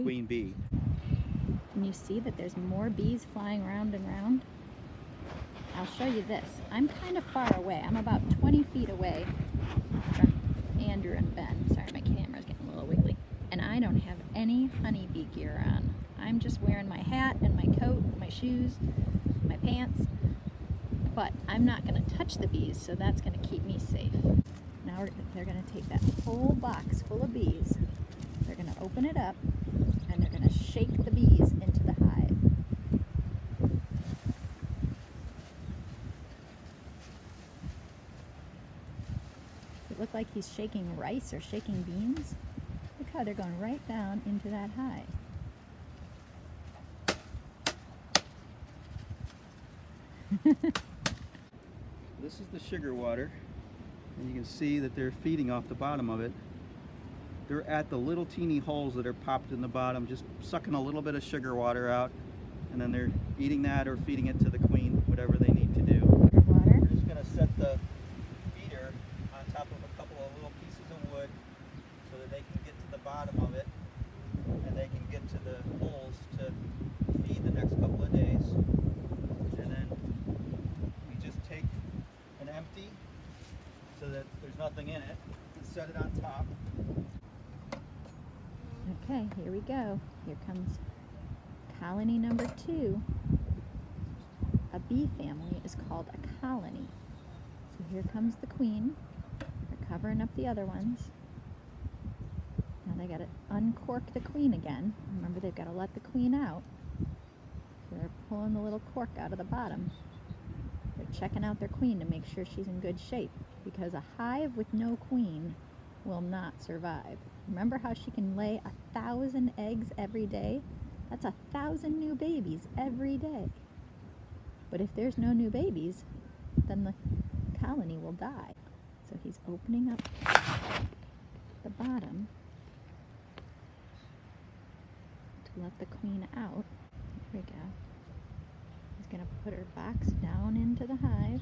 queen bee. And you see that there's more bees flying round and round? I'll show you this. I'm kind of far away. I'm about 20 feet away from Andrew and Ben. Sorry, my camera's getting a little wiggly. And I don't have any honeybee gear on. I'm just wearing my hat and my coat, my shoes, my pants. But I'm not going to touch the bees, so that's going to keep me safe. Now they're going to take that whole box full of bees. They're going to open it up, and they're going to shake the bees into the hive. Does it look like he's shaking rice or shaking beans? Look how they're going right down into that hive. This is the sugar water, and you can see that they're feeding off the bottom of it. They're at the little teeny holes that are popped in the bottom, just sucking a little bit of sugar water out, and then they're eating that or feeding it to the queen, whatever they need to do. Sugar water. We're just going to set the feeder on top of a couple of little pieces of wood so that they can get to the bottom of it, and they can get to the holes to feed the next couple of days. And then we just take an empty so that there's nothing in it and set it on top. Okay, here we go. Here comes colony number 2. A bee family is called a colony. So here comes the queen. They're covering up the other ones. Now they got to uncork the queen again. Remember, they've got to let the queen out. So they're pulling the little cork out of the bottom. They're checking out their queen to make sure she's in good shape, because a hive with no queen will not survive. Remember how she can lay 1,000 eggs every day? That's 1,000 new babies every day. But if there's no new babies, then the colony will die. So he's opening up the bottom to let the queen out. Here we go. He's going to put her box down into the hive.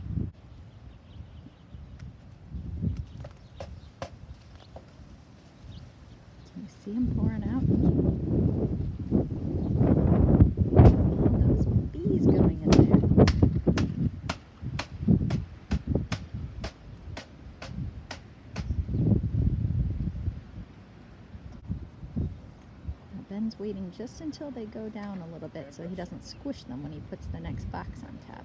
You see them pouring out. All those bees going in there. Now Ben's waiting just until they go down a little bit so he doesn't squish them when he puts the next box on top.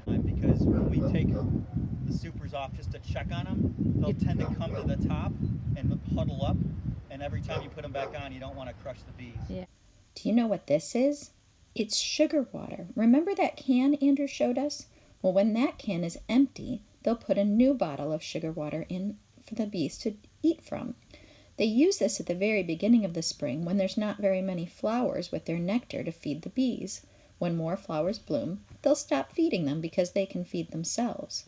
Because when we take the supers off just to check on them, they'll tend to come to the top and huddle up. And every time you put them back on, you don't want to crush the bees. Yeah. Do you know what this is? It's sugar water. Remember that can Andrew showed us? Well, when that can is empty, they'll put a new bottle of sugar water in for the bees to eat from. They use this at the very beginning of the spring when there's not very many flowers with their nectar to feed the bees. When more flowers bloom, they'll stop feeding them because they can feed themselves.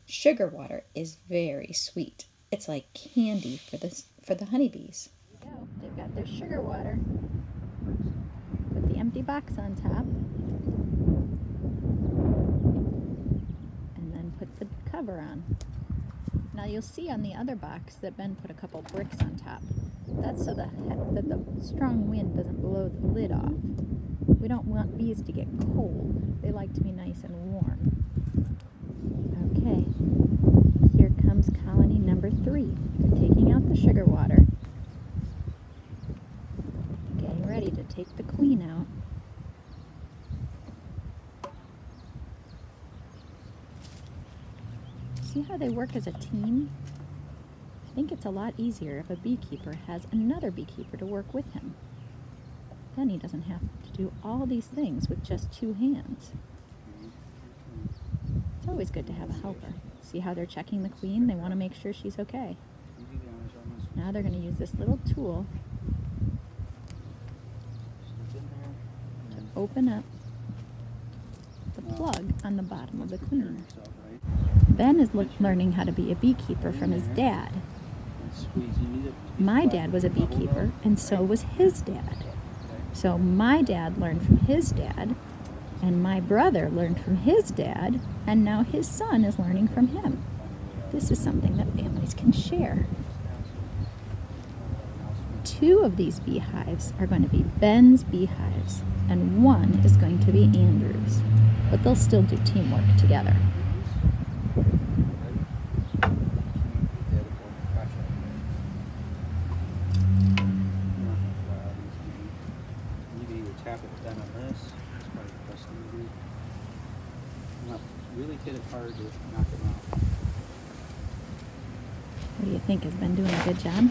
Sugar water is very sweet. It's like candy for the honeybees. There you go. They've got their sugar water. Put the empty box on top. And then put the cover on. Now you'll see on the other box that Ben put a couple bricks on top. That's so that the strong wind doesn't blow the lid off. We don't want bees to get cold. They like to be nice and warm. Okay, here comes colony number 3. They're taking out the sugar water. Getting ready to take the queen out. See how they work as a team? I think it's a lot easier if a beekeeper has another beekeeper to work with him. Then he doesn't have to do all these things with just 2 hands. It's always good to have a helper. See how they're checking the queen? They want to make sure she's okay. Now they're going to use this little tool to open up the plug on the bottom of the queen. Ben is learning how to be a beekeeper from his dad. My dad was a beekeeper, and so was his dad. So my dad learned from his dad, and my brother learned from his dad, and now his son is learning from him. This is something that families can share. 2 of these beehives are going to be Ben's beehives, and 1 is going to be Andrew's. But they'll still do teamwork together. Maybe tap it down on this. That's probably the best thing to do. Really hit it hard to knock them out. What do you think? Has Ben doing a good job?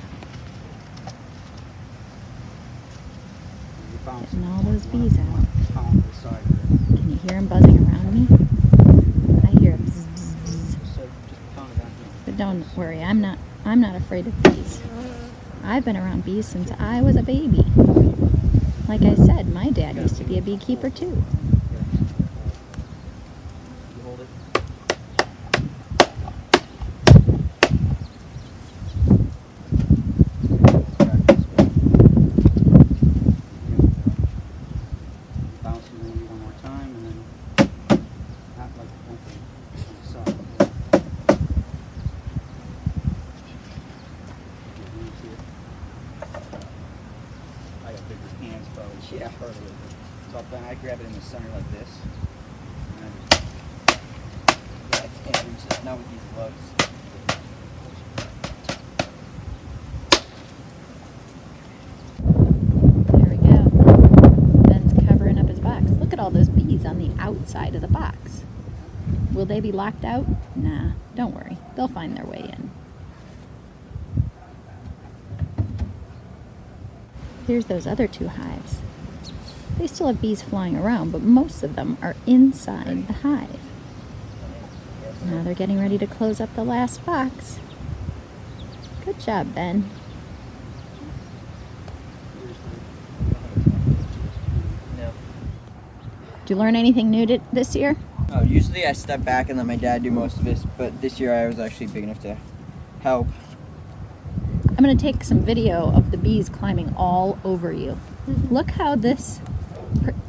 Getting all those bees out. Can you hear them buzzing around me? I hear them bzz, bzz, bzz. But don't worry, I'm not afraid of bees. I've been around bees since I was a baby. Like I said, my dad used to be a beekeeper too. Yeah, part of it. So then I grab it in the center like this. And I can't reach it now with these gloves. There we go. Ben's covering up his box. Look at all those bees on the outside of the box. Will they be locked out? Nah, don't worry. They'll find their way in. Here's those other 2 hives. They still have bees flying around, but most of them are inside the hive. Now they're getting ready to close up the last box. Good job, Ben. Did you learn anything new this year? Usually I step back and let my dad do most of this, but this year I was actually big enough to help. I'm going to take some video of the bees climbing all over you. Look how this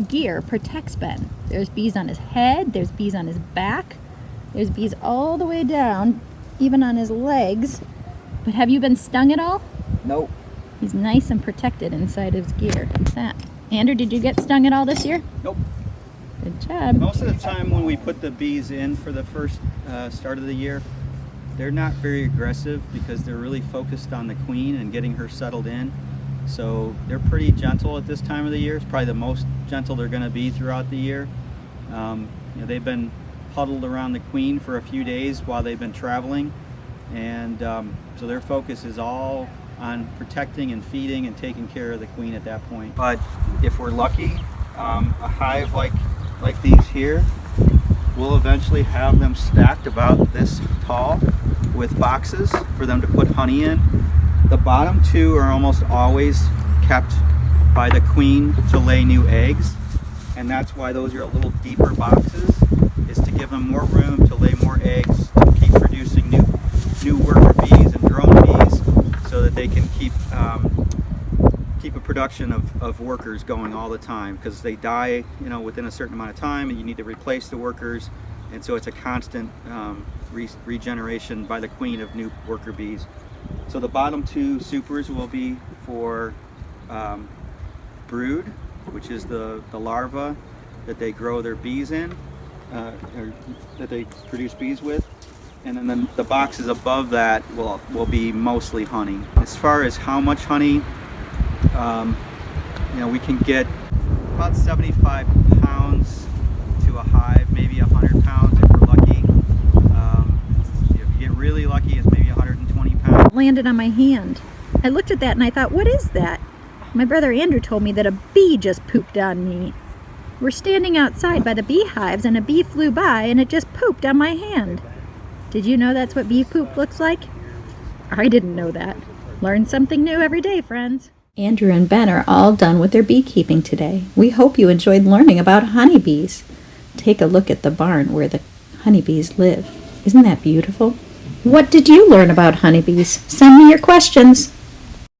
gear protects Ben. There's bees on his head, there's bees on his back, there's bees all the way down, even on his legs. But have you been stung at all? Nope. He's nice and protected inside his gear. What's that? Andrew, did you get stung at all this year? Nope. Good job. Most of the time when we put the bees in for the first start of the year, they're not very aggressive because they're really focused on the queen and getting her settled in. So they're pretty gentle at this time of the year. It's probably the most gentle they're going to be throughout the year. They've been huddled around the queen for a few days while they've been traveling, and so their focus is all on protecting and feeding and taking care of the queen at that point. But if we're lucky, a hive like these here, we'll eventually have them stacked about this tall with boxes for them to put honey in. The bottom 2 are almost always kept by the queen to lay new eggs, and that's why those are a little deeper boxes, is to give them more room to lay more eggs, to keep producing new worker bees and drone bees, so that they can keep a production of workers going all the time, because they die within a certain amount of time and you need to replace the workers, and so it's a constant regeneration by the queen of new worker bees. So the bottom 2 supers will be for brood, which is the larva that they grow their bees in, or that they produce bees with. And then the boxes above that will be mostly honey. As far as how much honey, we can get about 75 pounds to a hive, maybe 100 pounds if we're lucky. If you get really lucky, it's maybe 120 pounds. Landed on my hand. I looked at that and I thought, what is that? My brother Andrew told me that a bee just pooped on me. We're standing outside by the beehives and a bee flew by and it just pooped on my hand. Did you know that's what bee poop looks like? I didn't know that. Learn something new every day, friends. Andrew and Ben are all done with their beekeeping today. We hope you enjoyed learning about honeybees. Take a look at the barn where the honeybees live. Isn't that beautiful? What did you learn about honeybees? Send me your questions.